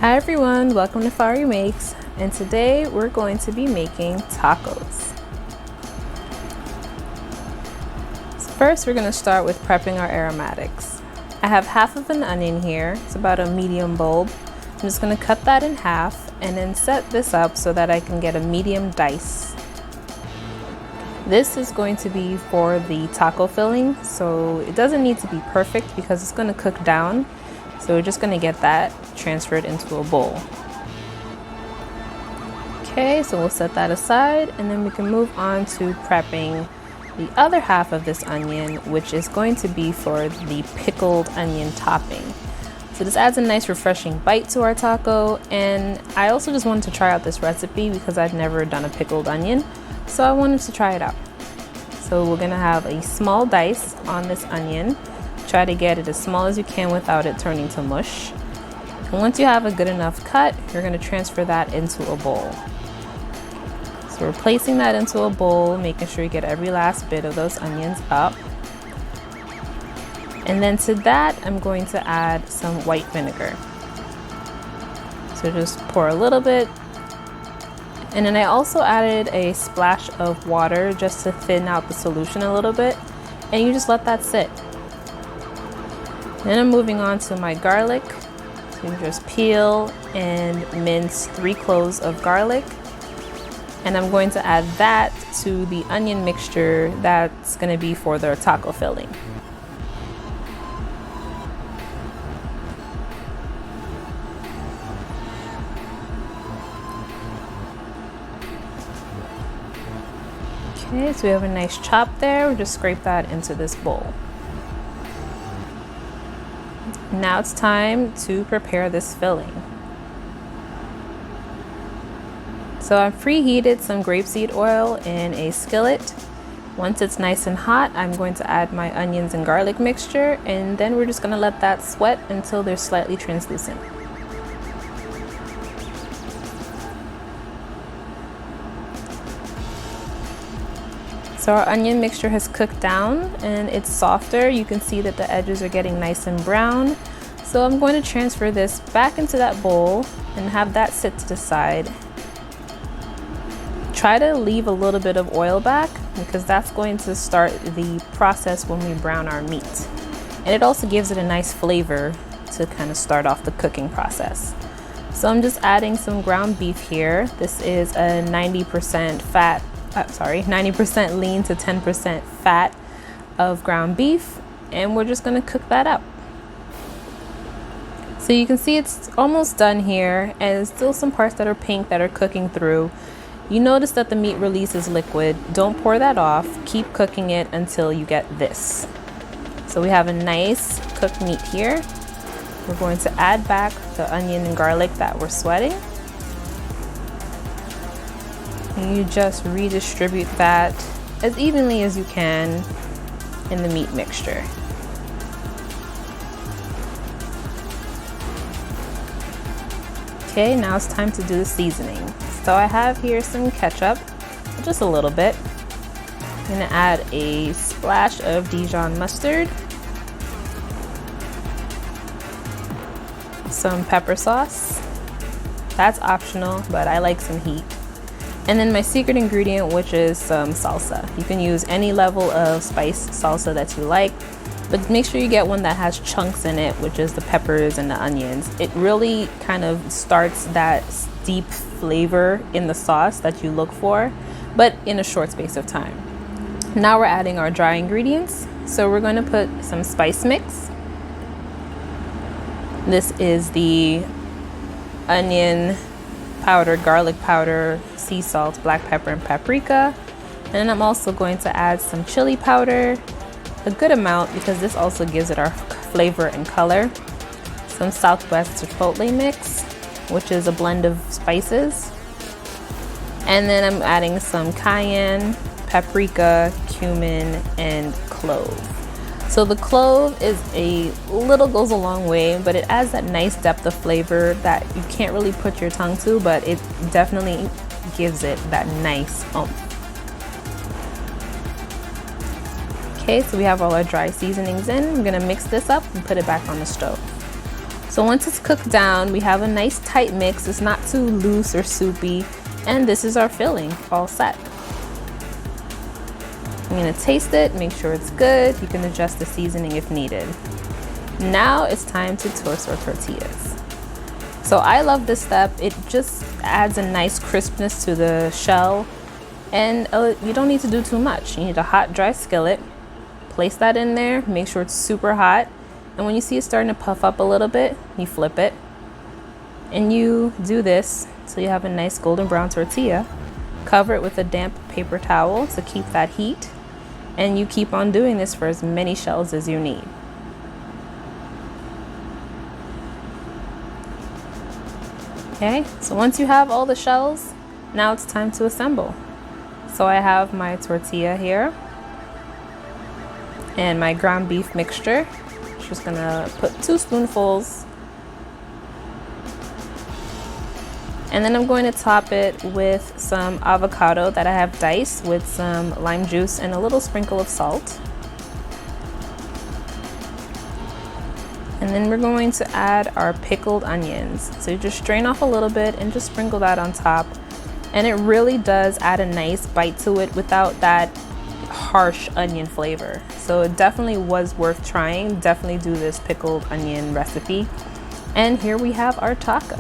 Hi everyone, welcome to FarreeMakes, and today we're going to be making tacos. So first we're going to start with prepping our aromatics. I have half of an onion here, it's about a medium bulb. I'm just going to cut that in half and then set this up so that I can get a medium dice. This is going to be for the taco filling, so it doesn't need to be perfect because it's going to cook down. So we're just going to get that transferred into a bowl. Okay, so we'll set that aside and then we can move on to prepping the other half of this onion, which is going to be for the pickled onion topping. So this adds a nice refreshing bite to our taco, and I also just wanted to try out this recipe because I've never done a pickled onion, so I wanted to try it out. So we're going to have a small dice on this onion. Try to get it as small as you can without it turning to mush. And once you have a good enough cut, you're going to transfer that into a bowl. So we're placing that into a bowl, making sure you get every last bit of those onions up. And then to that, I'm going to add some white vinegar. So just pour a little bit. And then I also added a splash of water just to thin out the solution a little bit. And you just let that sit. Then I'm moving on to my garlic. So you just peel and mince 3 cloves of garlic. And I'm going to add that to the onion mixture that's going to be for the taco filling. Okay, so we have a nice chop there. We'll just scrape that into this bowl. Now it's time to prepare this filling. So I've preheated some grapeseed oil in a skillet. Once it's nice and hot, I'm going to add my onions and garlic mixture, and then we're just going to let that sweat until they're slightly translucent. So our onion mixture has cooked down and it's softer. You can see that the edges are getting nice and brown. So I'm going to transfer this back into that bowl and have that sit to the side. Try to leave a little bit of oil back because that's going to start the process when we brown our meat. And it also gives it a nice flavor to kind of start off the cooking process. So I'm just adding some ground beef here. This is a 90% fat 90% lean to 10% fat of ground beef, and we're just going to cook that up. So you can see it's almost done here, and there's still some parts that are pink that are cooking through. You notice that the meat releases liquid. Don't pour that off. Keep cooking it until you get this. So we have a nice cooked meat here. We're going to add back the onion and garlic that we're sweating. And you just redistribute that as evenly as you can in the meat mixture. Okay, now it's time to do the seasoning. So I have here some ketchup, just a little bit. I'm gonna add a splash of Dijon mustard, some pepper sauce. That's optional, but I like some heat. And then my secret ingredient, which is some salsa. You can use any level of spice salsa that you like, but make sure you get one that has chunks in it, which is the peppers and the onions. It really kind of starts that deep flavor in the sauce that you look for, but in a short space of time. Now we're adding our dry ingredients. So we're going to put some spice mix. This is the onion powder, garlic powder, sea salt, black pepper, and paprika. And then I'm also going to add some chili powder, a good amount because this also gives it our flavor and color. Some Southwest Chipotle mix, which is a blend of spices. And then I'm adding some Cayenne, paprika, cumin, and clove. So the clove is goes a long way, but it adds that nice depth of flavor that you can't really put your tongue to, but it definitely gives it that nice oomph. Okay, so we have all our dry seasonings in. I'm gonna mix this up and put it back on the stove. So once it's cooked down, we have a nice tight mix. It's not too loose or soupy. And this is our filling, all set. I'm gonna taste it, make sure it's good. You can adjust the seasoning if needed. Now it's time to toast our tortillas. So I love this step. It just adds a nice crispness to the shell, and you don't need to do too much. You need a hot, dry skillet. Place that in there, make sure it's super hot. And when you see it starting to puff up a little bit, you flip it. And you do this so you have a nice golden brown tortilla. Cover it with a damp paper towel to keep that heat. And you keep on doing this for as many shells as you need. Okay, so once you have all the shells, now it's time to assemble. So I have my tortilla here and my ground beef mixture. Just gonna put 2 spoonfuls. And then I'm going to top it with some avocado that I have diced with some lime juice and a little sprinkle of salt. And then we're going to add our pickled onions. So you just strain off a little bit and just sprinkle that on top. And it really does add a nice bite to it without that harsh onion flavor. So it definitely was worth trying. Definitely do this pickled onion recipe. And here we have our taco.